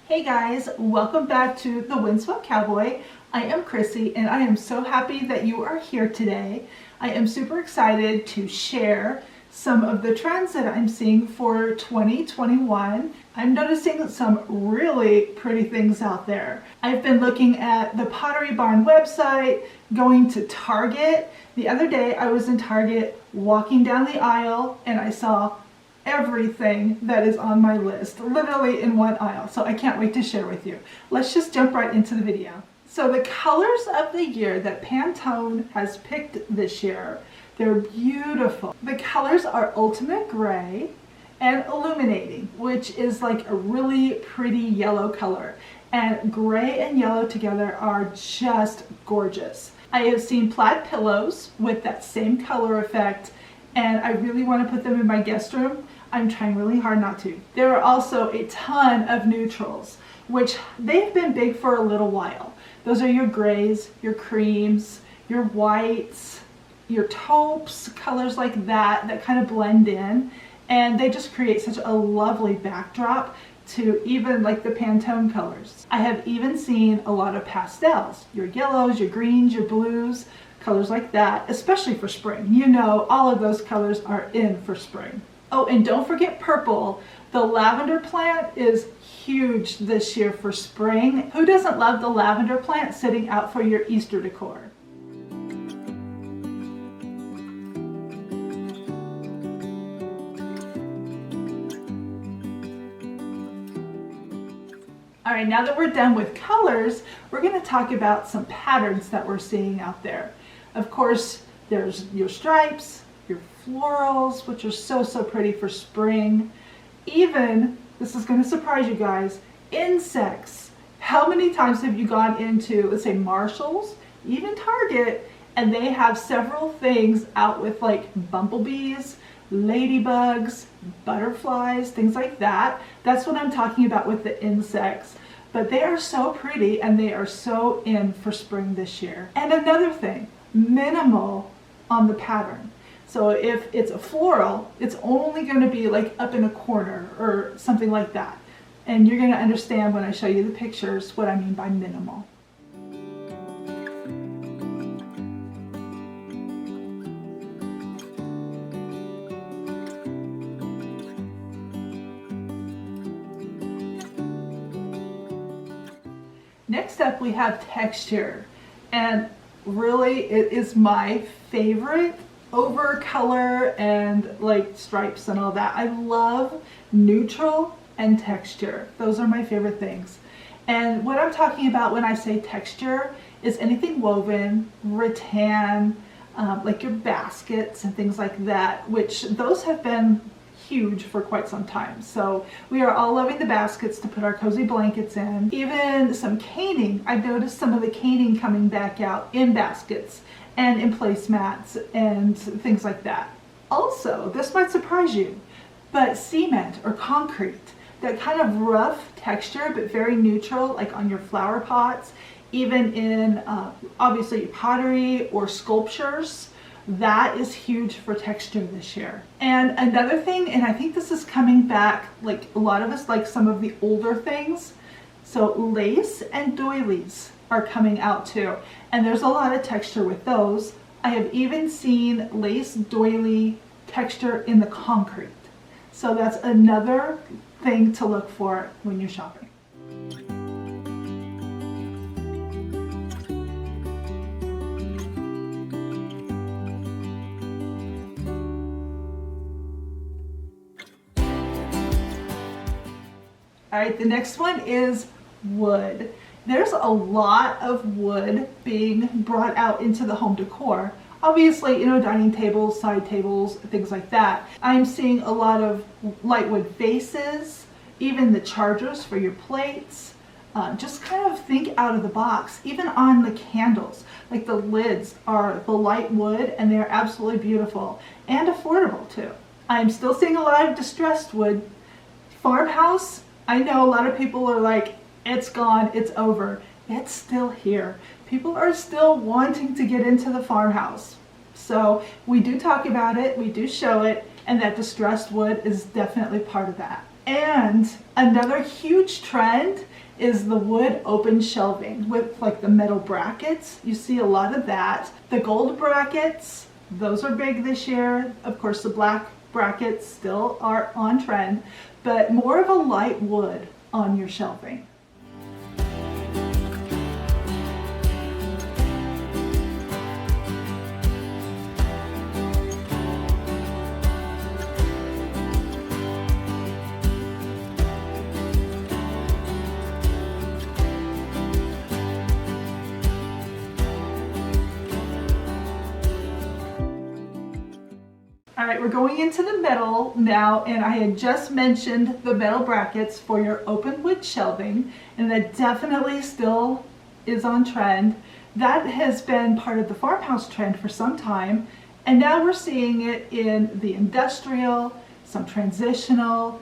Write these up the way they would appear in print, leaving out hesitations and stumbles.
Hey guys, welcome back to The Windswept Cowboy. I am Chrissy and I am so happy that you are here today. I am super excited to share some of the trends that I'm seeing for 2021. I'm noticing some really pretty things out there. I've been looking at the Pottery Barn website, going to Target. The other day I was in Target walking down the aisle and I saw everything that is on my list, literally in one aisle. So I can't wait to share with you. Let's just jump right into the video. So the colors of the year that Pantone has picked this year, they're beautiful. The colors are Ultimate Gray and Illuminating, which is like a really pretty yellow color. And gray and yellow together are just gorgeous. I have seen plaid pillows with that same color effect, and I really want to put them in my guest room. I'm trying really hard not to. There are also a ton of neutrals, which they've been big for a little while. Those are your grays, your creams, your whites, your taupes, colors like that kind of blend in, and they just create such a lovely backdrop to even like the Pantone colors. I have even seen a lot of pastels, your yellows, your greens, your blues, colors like that, especially for spring. You know, all of those colors are in for spring. Oh, and don't forget purple. The lavender plant is huge this year for spring. Who doesn't love the lavender plant sitting out for your Easter decor? All right, now that we're done with colors, we're going to talk about some patterns that we're seeing out there. Of course, there's your stripes, your florals, which are so pretty for spring. Even, this is going to surprise you guys, insects. How many times have you gone into, let's say, Marshall's, even Target, and they have several things out with like bumblebees, ladybugs, butterflies, things like that. That's what I'm talking about with the insects. But they are so pretty and they are so in for spring this year. And another thing, minimal on the pattern. So if it's a floral, it's only going to be like up in a corner or something like that. And you're going to understand when I show you the pictures what I mean by minimal. Next up we have texture, and really it is my favorite over color and like stripes and all that. I love neutral and texture. Those are my favorite things. And what I'm talking about when I say texture is anything woven, rattan, like your baskets and things like that, which those have been huge for quite some time. So we are all loving the baskets to put our cozy blankets in. Even some caning. I've noticed some of the caning coming back out in baskets and in placemats and things like that. Also, this might surprise you, but cement or concrete, that kind of rough texture but very neutral, like on your flower pots, even in obviously pottery or sculptures. That is huge for texture this year. And another thing, and I think this is coming back, like a lot of us like some of the older things, so lace and doilies are coming out too. And there's a lot of texture with those. I have even seen lace doily texture in the concrete. So that's another thing to look for when you're shopping. All right, the next one is wood. There's a lot of wood being brought out into the home decor. Obviously, you know, dining tables, side tables, things like that. I'm seeing a lot of light wood vases, even the chargers for your plates. Just kind of think out of the box. Even on the candles, like the lids are the light wood and they're absolutely beautiful and affordable too. I'm still seeing a lot of distressed wood. Farmhouse, I know a lot of people are like, it's gone, it's over. It's still here. People are still wanting to get into the farmhouse. So we do talk about it, we do show it, and that distressed wood is definitely part of that. And another huge trend is the wood open shelving with like the metal brackets. You see a lot of that. The gold brackets, those are big this year. Of course, the black brackets still are on trend, but more of a light wood on your shelving. All right, we're going into the metal now, and I had just mentioned the metal brackets for your open wood shelving, and that definitely still is on trend. That has been part of the farmhouse trend for some time, and now we're seeing it in the industrial, some transitional,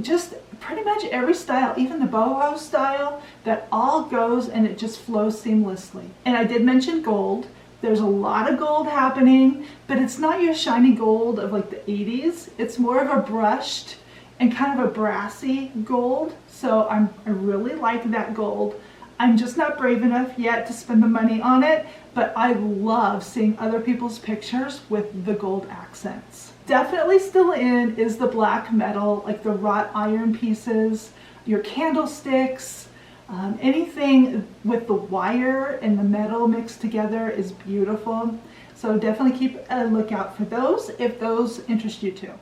just pretty much every style, even the boho style, that all goes and it just flows seamlessly. And I did mention gold. There's a lot of gold happening, but it's not your shiny gold of like the 80s. It's more of a brushed and kind of a brassy gold. So I really like that gold. I'm just not brave enough yet to spend the money on it, but I love seeing other people's pictures with the gold accents. Definitely still in is the black metal, like the wrought iron pieces, your candlesticks. Anything with the wire and the metal mixed together is beautiful. So definitely keep a lookout for those if those interest you too.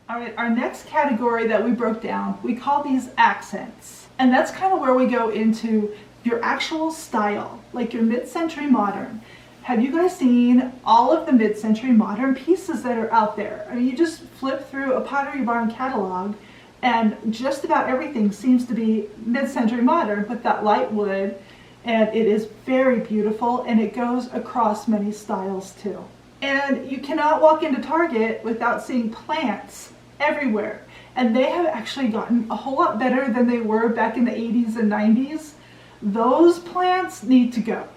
All right, our next category that we broke down, we call these accents. And that's kind of where we go into your actual style, like your mid-century modern. Have you guys seen all of the mid-century modern pieces that are out there? I mean, you just flip through a Pottery Barn catalog and just about everything seems to be mid-century modern with that light wood, and it is very beautiful, and it goes across many styles too. And you cannot walk into Target without seeing plants everywhere. And they have actually gotten a whole lot better than they were back in the 80s and 90s. Those plants need to go.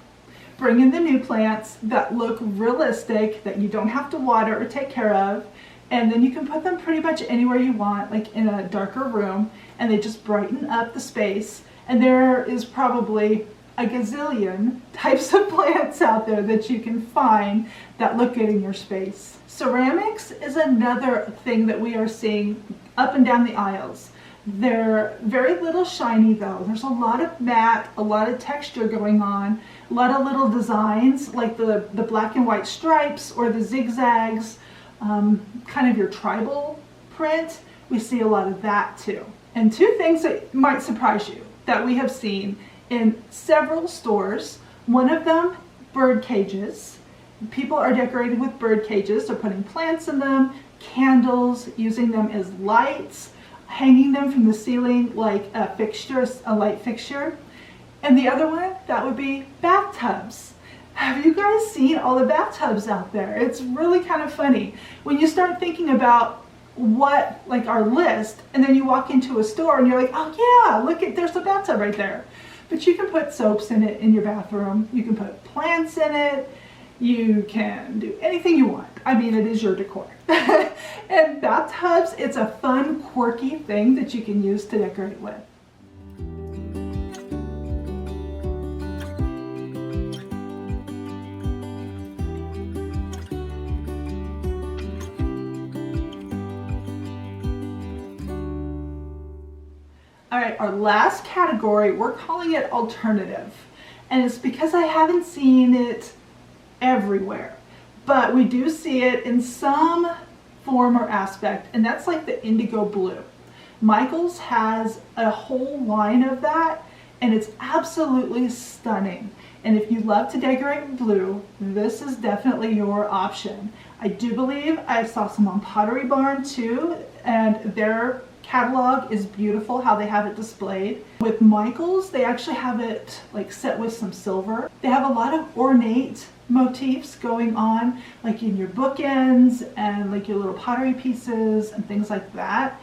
Bring in the new plants that look realistic, that you don't have to water or take care of, and then you can put them pretty much anywhere you want, like in a darker room, and they just brighten up the space. And there is probably a gazillion types of plants out there that you can find that look good in your space. Ceramics is another thing that we are seeing up and down the aisles. They're very little shiny though. There's a lot of matte, a lot of texture going on, a lot of little designs like the black and white stripes or the zigzags, kind of your tribal print. We see a lot of that too. And two things that might surprise you that we have seen in several stores. One of them, bird cages. People are decorating with bird cages. They're putting plants in them, candles, using them as lights, hanging them from the ceiling like a fixture, a light fixture. And the other one, that would be bathtubs. Have you guys seen all the bathtubs out there? It's really kind of funny. When you start thinking about what, like our list, and then you walk into a store and you're like, oh yeah, look at, there's a bathtub right there. But you can put soaps in it in your bathroom. You can put plants in it. You can do anything you want. I mean, it is your decor. And bathtubs, it's a fun, quirky thing that you can use to decorate with. All right, our last category, we're calling it alternative. And it's because I haven't seen it everywhere, but we do see it in some form or aspect, and that's like the indigo blue. Michaels has a whole line of that, and it's absolutely stunning. And if you love to decorate with blue, this is definitely your option. I do believe I saw some on Pottery Barn too, and their catalog is beautiful how they have it displayed. With Michaels, they actually have it like set with some silver. They have a lot of ornate motifs going on, like in your bookends and like your little pottery pieces and things like that.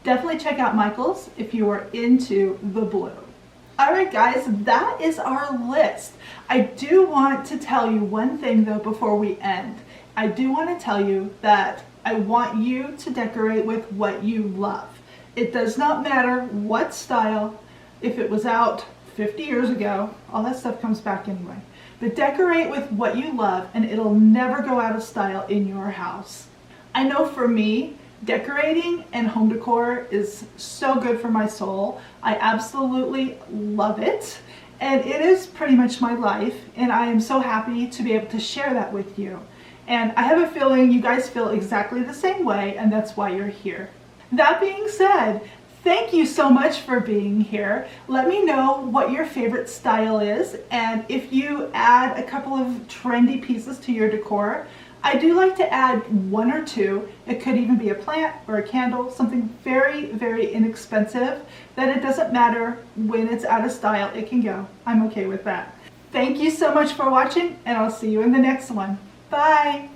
Definitely check out Michael's if you are into the blue. Alright guys, that is our list. I do want to tell you one thing though before we end. I do want to tell you that I want you to decorate with what you love. It does not matter what style. If it was out 50 years ago, all that stuff comes back anyway. But decorate with what you love and it'll never go out of style in your house. I know for me, decorating and home decor is so good for my soul. I absolutely love it. And it is pretty much my life. And I am so happy to be able to share that with you. And I have a feeling you guys feel exactly the same way, and that's why you're here. That being said, thank you so much for being here. Let me know what your favorite style is, and if you add a couple of trendy pieces to your decor. I do like to add one or two. It could even be a plant or a candle, something very, very inexpensive that it doesn't matter when it's out of style, it can go. I'm okay with that. Thank you so much for watching, and I'll see you in the next one. Bye!